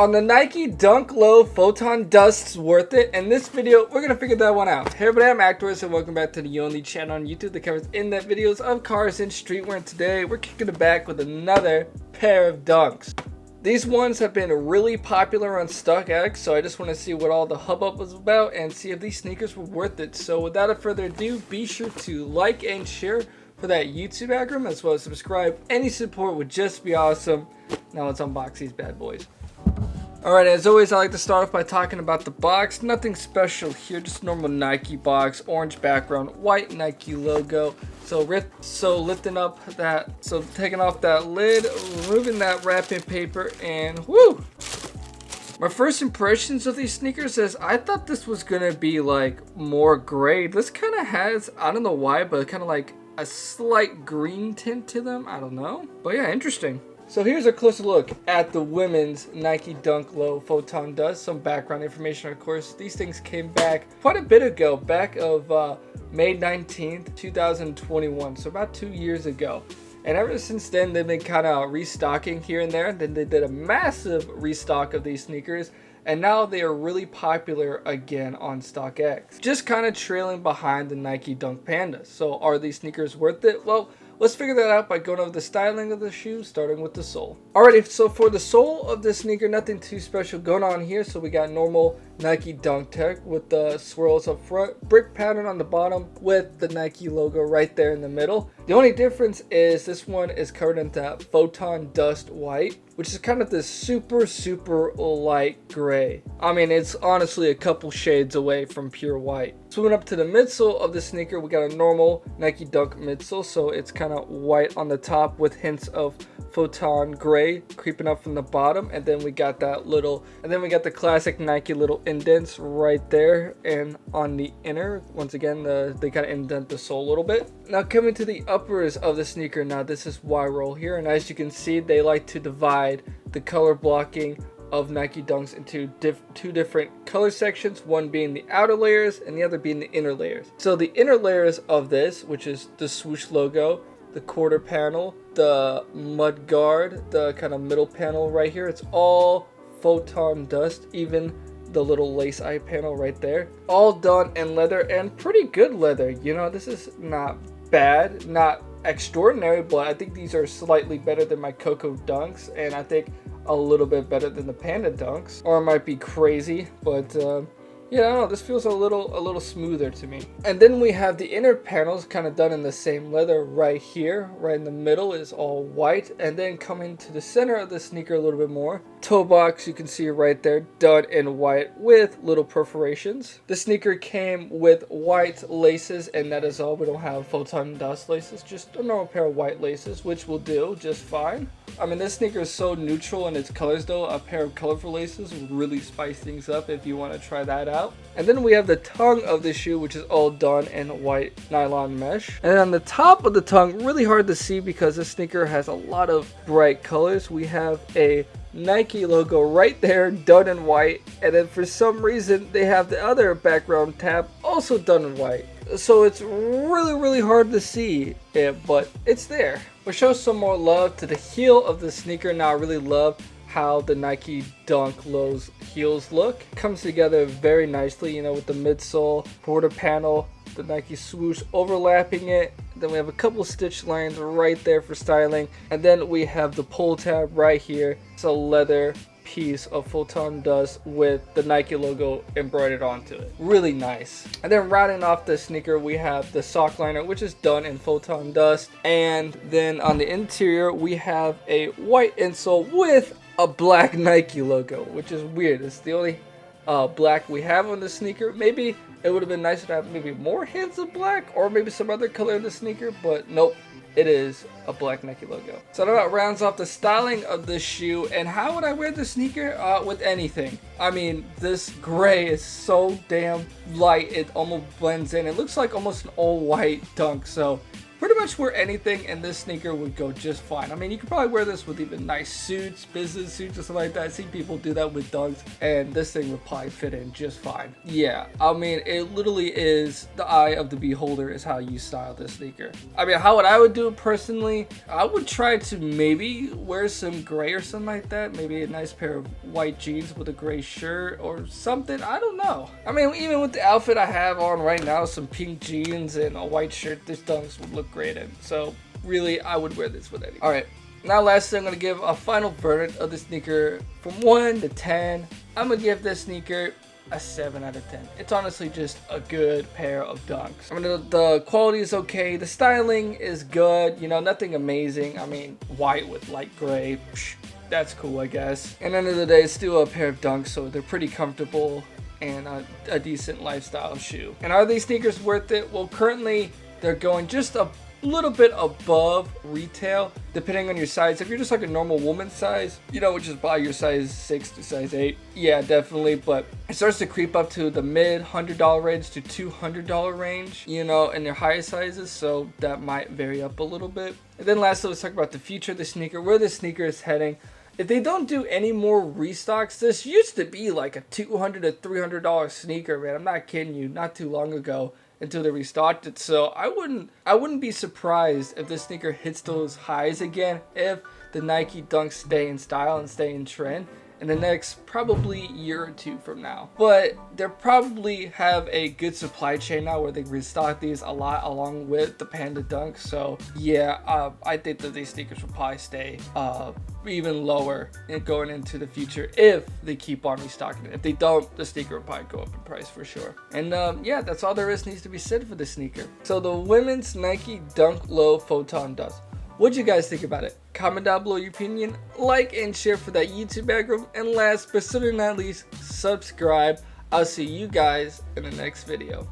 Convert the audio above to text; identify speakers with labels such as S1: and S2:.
S1: On the Nike Dunk Low Photon Dust's worth it? In this video, we're gonna figure that one out. Hey everybody, I'm Actors and welcome back to the only channel on YouTube that covers in-depth videos of cars and streetwear. And today, we're kicking it back with another pair of dunks. These ones have been really popular on StockX, so I just want to see what all the hubbub was about and see if these sneakers were worth it. So without further ado, be sure to like and share for that YouTube algorithm, as well as subscribe. Any support would just be awesome. Now let's unbox these bad boys. Alright, as always, I like to start off by talking about the box. Nothing special here, just normal Nike box, orange background, white Nike logo. So taking off that lid, removing that wrapping paper, and whoo! My first impressions of these sneakers is I thought this was gonna be like more gray. This kind of has, I don't know why, but kind of like a slight green tint to them. I don't know, but yeah, interesting. So here's a closer look at the women's Nike Dunk Low Photon Dust. Some background information, of course. These things came back quite a bit ago, back of May 19th, 2021. So about 2 years ago. And ever since then, they've been kind of restocking here and there. Then they did a massive restock of these sneakers. And now they are really popular again on StockX. Just kind of trailing behind the Nike Dunk Panda. So are these sneakers worth it? Well, let's figure that out by going over the styling of the shoe, starting with the sole. Alrighty, so for the sole of the sneaker, nothing too special going on here. So we got normal Nike Dunk Tech with the swirls up front, brick pattern on the bottom with the Nike logo right there in the middle. The only difference is this one is covered in that Photon Dust white, which is kind of this super light gray. I mean, it's honestly a couple shades away from pure white. Swimming up to the midsole of the sneaker, we got a normal Nike Dunk midsole, so it's kind of white on the top with hints of Photon gray creeping up from the bottom, and then we got the classic Nike little indents right there, and on the inner, once again, they kind of indent the sole a little bit. Now coming to the uppers of the sneaker, now this is Y-roll here, and as you can see, they like to divide the color blocking of Nike Dunks into two different color sections, one being the outer layers and the other being the inner layers. So the inner layers of this, which is the swoosh logo, the quarter panel, the mud guard, the kind of middle panel right here, it's all Photon Dust, even the little lace eye panel right there, all done in leather, and pretty good leather. You know, this is not bad, not extraordinary, but I think these are slightly better than my Coco Dunks, and I think a little bit better than the Panda Dunks, or it might be crazy, but yeah, I don't know, this feels a little smoother to me. And then we have the inner panels kind of done in the same leather right here. Right in the middle is all white. And then coming to the center of the sneaker a little bit more. Toe box, you can see right there, done in white with little perforations. The sneaker came with white laces, and that is all. We don't have Photon Dust laces, just a normal pair of white laces, which will do just fine. I mean, this sneaker is so neutral in its colors though. A pair of colorful laces would really spice things up if you want to try that out. And then we have the tongue of the shoe, which is all done in white nylon mesh. And on the top of the tongue, really hard to see because this sneaker has a lot of bright colors. We have a Nike logo right there, done in white. And then for some reason, they have the other background tab also done in white. So it's really hard to see it, but it's there. We'll show some more love to the heel of the sneaker. Now I really love how the Nike Dunk Low's heels look. Comes together very nicely, you know, with the midsole, quarter panel, the Nike swoosh overlapping it. Then we have a couple stitch lines right there for styling. And then we have the pull tab right here. It's a leather piece of Photon Dust with the Nike logo embroidered onto it. Really nice. And then rounding off the sneaker, we have the sock liner, which is done in Photon Dust. And then on the interior, we have a white insole with a black Nike logo, which is weird. It's the only black we have on the sneaker. Maybe it would have been nicer to have maybe more hints of black, or maybe some other color in the sneaker, but nope. It is a black Nike logo. So that about rounds off the styling of this shoe. And how would I wear the sneaker? With anything. I mean, this gray is so damn light, it almost blends in. It looks like almost an all white dunk. So pretty much wear anything and this sneaker would go just fine. I mean, you could probably wear this with even nice suits, business suits or something like that. I see people do that with Dunks, and this thing would probably fit in just fine. Yeah, I mean, it literally is the eye of the beholder is how you style this sneaker. I mean, how I would do it personally, I would try to maybe wear some gray or something like that. Maybe a nice pair of white jeans with a gray shirt or something. I don't know. I mean, even with the outfit I have on right now, some pink jeans and a white shirt, this Dunks would look great in. So really, I would wear this with anything. All right. Now lastly, I'm going to give a final verdict of the sneaker from 1 to 10. I'm going to give this sneaker a 7 out of 10. It's honestly just a good pair of Dunks. I mean, the quality is okay. The styling is good. You know, nothing amazing. I mean, white with light gray. That's cool, I guess. And at the end of the day, it's still a pair of Dunks, so they're pretty comfortable and a decent lifestyle shoe. And are these sneakers worth it? Well, currently they're going just a little bit above retail, depending on your size. If you're just like a normal woman size, you know, which is probably your size 6 to size 8, yeah, definitely. But it starts to creep up to the mid $100 range to $200 range, you know, in their higher sizes. So that might vary up a little bit. And then lastly, let's talk about the future of the sneaker, where the sneaker is heading. If they don't do any more restocks, this used to be like a $200 to $300 sneaker, man. I'm not kidding you, not too long ago, until they restocked it. So I wouldn't be surprised if this sneaker hits those highs again if the Nike Dunks stay in style and stay in trend in the next probably year or 2 from now. But they probably have a good supply chain now where they restock these a lot along with the Panda Dunks. So yeah, I think that these sneakers will probably stay even lower and going into the future if they keep on restocking it. If they don't, the sneaker will probably go up in price for sure. And yeah, that's all there needs to be said for this sneaker. So the women's Nike Dunk Low Photon Dusk. What'd you guys think about it? Comment down below your opinion, like and share for that YouTube algorithm, and last but certainly not least, subscribe. I'll see you guys in the next video.